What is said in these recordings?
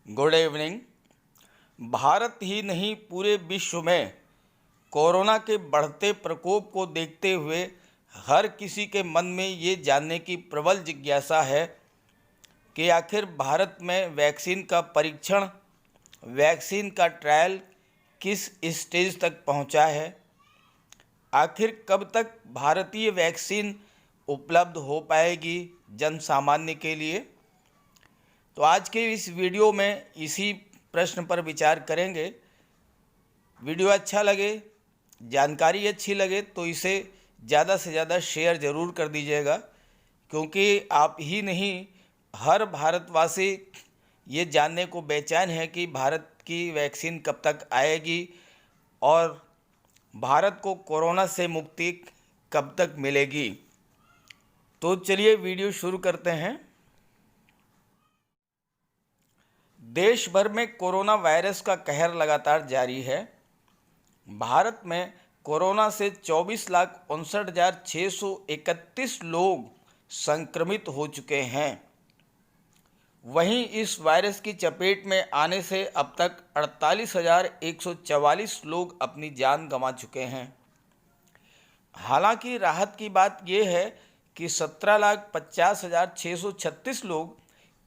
Good evening. Bharat ही नहीं पूरे विश्व में कोरोना के बढ़ते प्रकोप को देखते हुए हर किसी के मन में ये जानने की प्रबल जिज्ञासा है कि आखिर भारत में वैक्सीन का परीक्षण, वैक्सीन का ट्रायल किस स्टेज तक पहुंचा है। आखिर कब तक भारतीय वैक्सीन उपलब्ध हो पाएगी जन सामान्य के लिए। तो आज के इस वीडियो में इसी प्रश्न पर विचार करेंगे। वीडियो अच्छा लगे, जानकारी अच्छी लगे तो इसे ज़्यादा से ज़्यादा शेयर ज़रूर कर दीजिएगा, क्योंकि आप ही नहीं हर भारतवासी ये जानने को बेचैन है कि भारत की वैक्सीन कब तक आएगी और भारत को कोरोना से मुक्ति कब तक मिलेगी। तो चलिए वीडियो शुरू करते हैं। देश भर में कोरोना वायरस का कहर लगातार जारी है। भारत में कोरोना से 24,59,631 लोग संक्रमित हो चुके हैं। वहीं इस वायरस की चपेट में आने से अब तक 48,144 लोग अपनी जान गंवा चुके हैं। हालांकि राहत की बात यह है कि 17,50,636 लोग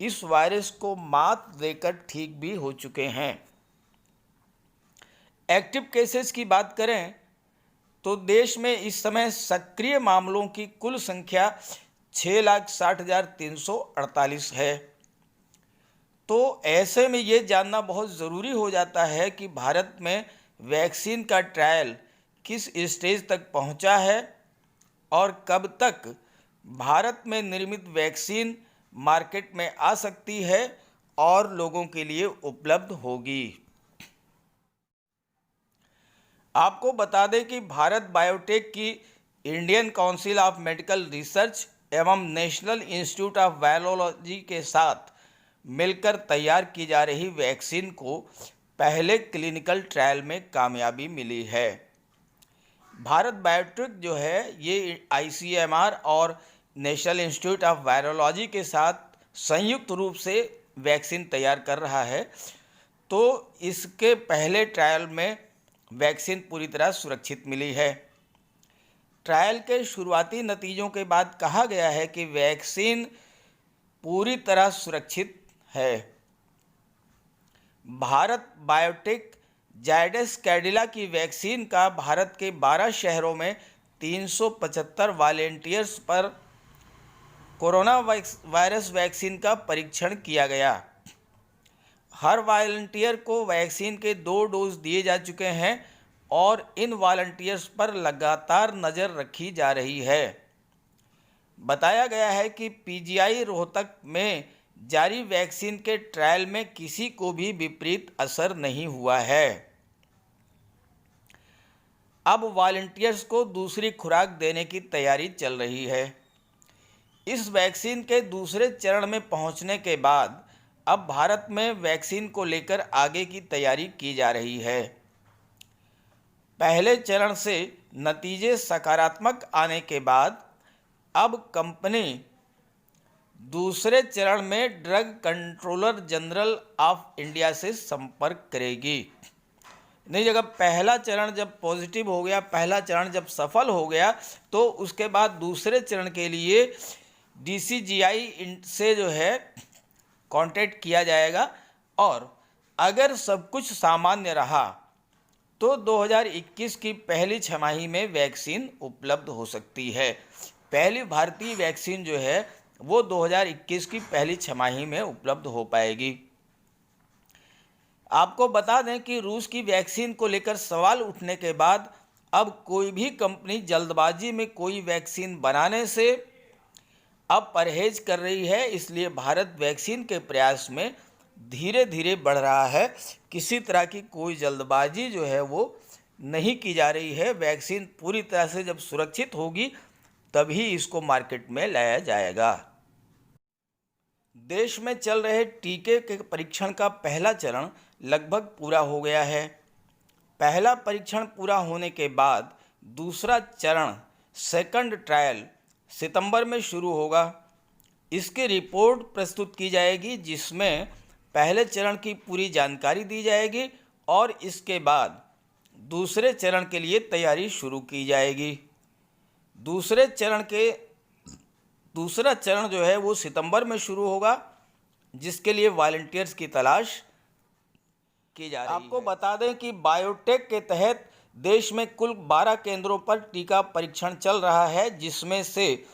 इस वायरस को मात देकर ठीक भी हो चुके हैं। एक्टिव केसेस की बात करें तो देश में इस समय सक्रिय मामलों की कुल संख्या 6,60,348 है। तो ऐसे में ये जानना बहुत ज़रूरी हो जाता है कि भारत में वैक्सीन का ट्रायल किस स्टेज तक पहुंचा है और कब तक भारत में निर्मित वैक्सीन मार्केट में आ सकती है और लोगों के लिए उपलब्ध होगी। आपको बता दें कि भारत बायोटेक की Indian council of medical research एवं नेशनल इंस्टीट्यूट ऑफ वायरोलॉजी के साथ मिलकर तैयार की जा रही वैक्सीन को पहले क्लिनिकल ट्रायल में कामयाबी मिली है। भारत बायोटेक जो है ये ICMR और नेशनल इंस्टीट्यूट ऑफ वायरोलॉजी के साथ संयुक्त रूप से वैक्सीन तैयार कर रहा है। तो इसके पहले ट्रायल में वैक्सीन पूरी तरह सुरक्षित मिली है। ट्रायल के शुरुआती नतीजों के बाद कहा गया है कि वैक्सीन पूरी तरह सुरक्षित है। भारत बायोटेक जायडस कैडिला की वैक्सीन का भारत के 12 शहरों में 375 वॉलेंटियर्स पर कोरोना वायरस वैक्सीन का परीक्षण किया गया। हर वॉलंटियर को वैक्सीन के 2 डोज दिए जा चुके हैं और इन वॉलंटियर्स पर लगातार नज़र रखी जा रही है। बताया गया है कि PGI रोहतक में जारी वैक्सीन के ट्रायल में किसी को भी विपरीत असर नहीं हुआ है। अब वॉलंटियर्स को दूसरी खुराक देने की तैयारी चल रही है। इस वैक्सीन के दूसरे चरण में पहुंचने के बाद अब भारत में वैक्सीन को लेकर आगे की तैयारी की जा रही है। पहले चरण से नतीजे सकारात्मक आने के बाद अब कंपनी दूसरे चरण में drug controller general of India से संपर्क करेगी। नहीं, जगह पहला चरण जब पॉजिटिव हो गया, पहला चरण जब सफल हो गया, तो उसके बाद दूसरे चरण के लिए DCGI से जो है कांटेक्ट किया जाएगा और अगर सब कुछ सामान्य रहा तो 2021 की पहली छमाही में वैक्सीन उपलब्ध हो सकती है। पहली भारतीय वैक्सीन जो है वो 2021 की पहली छमाही में उपलब्ध हो पाएगी। आपको बता दें कि रूस की वैक्सीन को लेकर सवाल उठने के बाद अब कोई भी कंपनी जल्दबाजी में कोई वैक्सीन बनाने से अब परहेज कर रही है। इसलिए भारत वैक्सीन के प्रयास में धीरे धीरे बढ़ रहा है। किसी तरह की कोई जल्दबाजी जो है वो नहीं की जा रही है। वैक्सीन पूरी तरह से जब सुरक्षित होगी तभी इसको मार्केट में लाया जाएगा। देश में चल रहे टीके के परीक्षण का पहला चरण लगभग पूरा हो गया है। पहला परीक्षण पूरा होने के बाद दूसरा चरण सेकंड ट्रायल सितंबर में शुरू होगा। इसकी रिपोर्ट प्रस्तुत की जाएगी जिसमें पहले चरण की पूरी जानकारी दी जाएगी और इसके बाद दूसरे चरण के लिए तैयारी शुरू की जाएगी। दूसरा चरण जो है वो सितंबर में शुरू होगा, जिसके लिए वॉलंटियर्स की तलाश की जा रही है। आपको बता दें कि बायोटेक के तहत देश में कुल 12 केंद्रों पर टीका परीक्षण चल रहा है, जिसमें से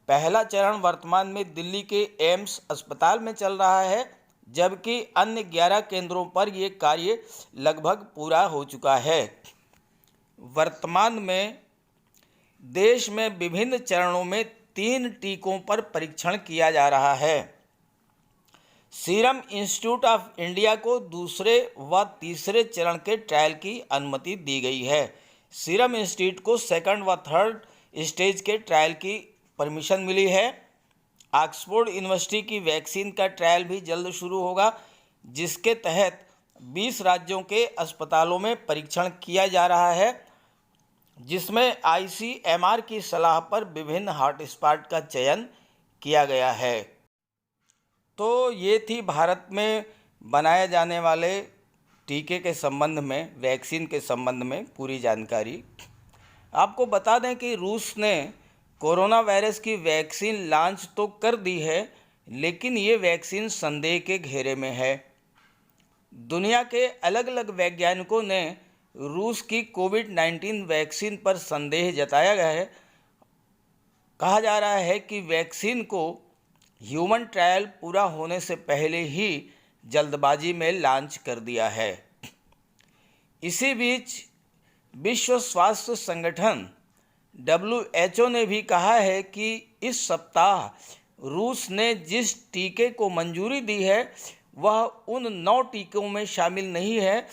पहला चरण वर्तमान में दिल्ली के एम्स अस्पताल में चल रहा है, जबकि अन्य 11 केंद्रों पर ये कार्य लगभग पूरा हो चुका है। वर्तमान में देश में विभिन्न चरणों में 3 टीकों पर परीक्षण किया जा रहा है। सीरम इंस्टीट्यूट ऑफ इंडिया को दूसरे व तीसरे चरण के ट्रायल की अनुमति दी गई है। सीरम इंस्टीट्यूट को सेकंड व थर्ड स्टेज के ट्रायल की परमिशन मिली है। ऑक्सफोर्ड यूनिवर्सिटी की वैक्सीन का ट्रायल भी जल्द शुरू होगा, जिसके तहत 20 राज्यों के अस्पतालों में परीक्षण किया जा रहा है, जिसमें ICMR की सलाह पर विभिन्न हॉटस्पॉट का चयन किया गया है। तो ये थी भारत में बनाए जाने वाले टीके के संबंध में, वैक्सीन के संबंध में पूरी जानकारी। आपको बता दें कि रूस ने कोरोना वायरस की वैक्सीन लॉन्च तो कर दी है, लेकिन ये वैक्सीन संदेह के घेरे में है। दुनिया के अलग अलग वैज्ञानिकों ने रूस की कोविड-19 वैक्सीन पर संदेह जताया गया है। कहा जा रहा है कि वैक्सीन को ह्यूमन ट्रायल पूरा होने से पहले ही जल्दबाजी में लॉन्च कर दिया है। इसी बीच विश्व स्वास्थ्य संगठन WHO ने भी कहा है कि इस सप्ताह रूस ने जिस टीके को मंजूरी दी है वह उन 9 टीकों में शामिल नहीं है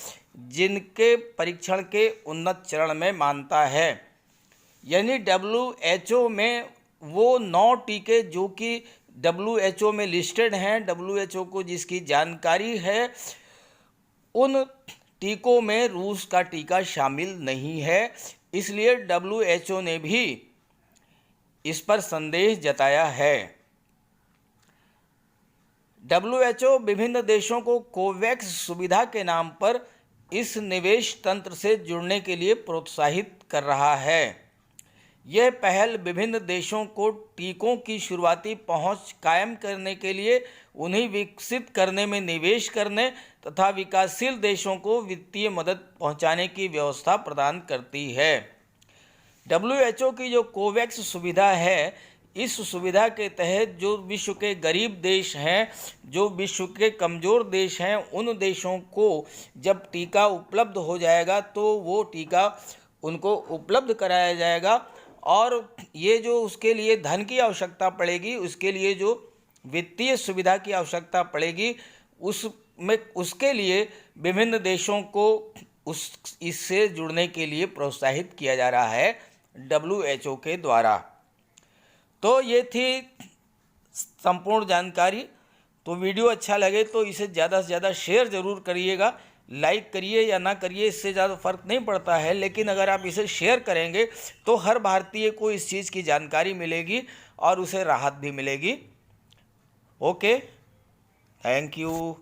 जिनके परीक्षण के उन्नत चरण में मानता है। यानी WHO में वो 9 टीके जो कि WHO में लिस्टेड हैं, WHO को जिसकी जानकारी है, उन टीकों में रूस का टीका शामिल नहीं है। इसलिए WHO ने भी इस पर संदेह जताया है। WHO विभिन्न देशों को कोवैक्स सुविधा के नाम पर इस निवेश तंत्र से जुड़ने के लिए प्रोत्साहित कर रहा है। यह पहल विभिन्न देशों को टीकों की शुरुआती पहुंच कायम करने के लिए उन्हें विकसित करने में निवेश करने तथा विकासशील देशों को वित्तीय मदद पहुंचाने की व्यवस्था प्रदान करती है। WHO की जो कोवैक्स सुविधा है, इस सुविधा के तहत जो विश्व के गरीब देश हैं, जो विश्व के कमज़ोर देश हैं, उन देशों को जब टीका उपलब्ध हो जाएगा तो वो टीका उनको उपलब्ध कराया जाएगा, और ये जो उसके लिए धन की आवश्यकता पड़ेगी, उसके लिए जो वित्तीय सुविधा की आवश्यकता पड़ेगी, उसके लिए विभिन्न देशों को इससे जुड़ने के लिए प्रोत्साहित किया जा रहा है WHO के द्वारा। तो ये थी संपूर्ण जानकारी। तो वीडियो अच्छा लगे तो इसे ज़्यादा से ज़्यादा शेयर ज़रूर करिएगा। लाइक करिए या ना करिए, इससे ज़्यादा फ़र्क नहीं पड़ता है, लेकिन अगर आप इसे शेयर करेंगे तो हर भारतीय को इस चीज़ की जानकारी मिलेगी और उसे राहत भी मिलेगी। Okay, thank you.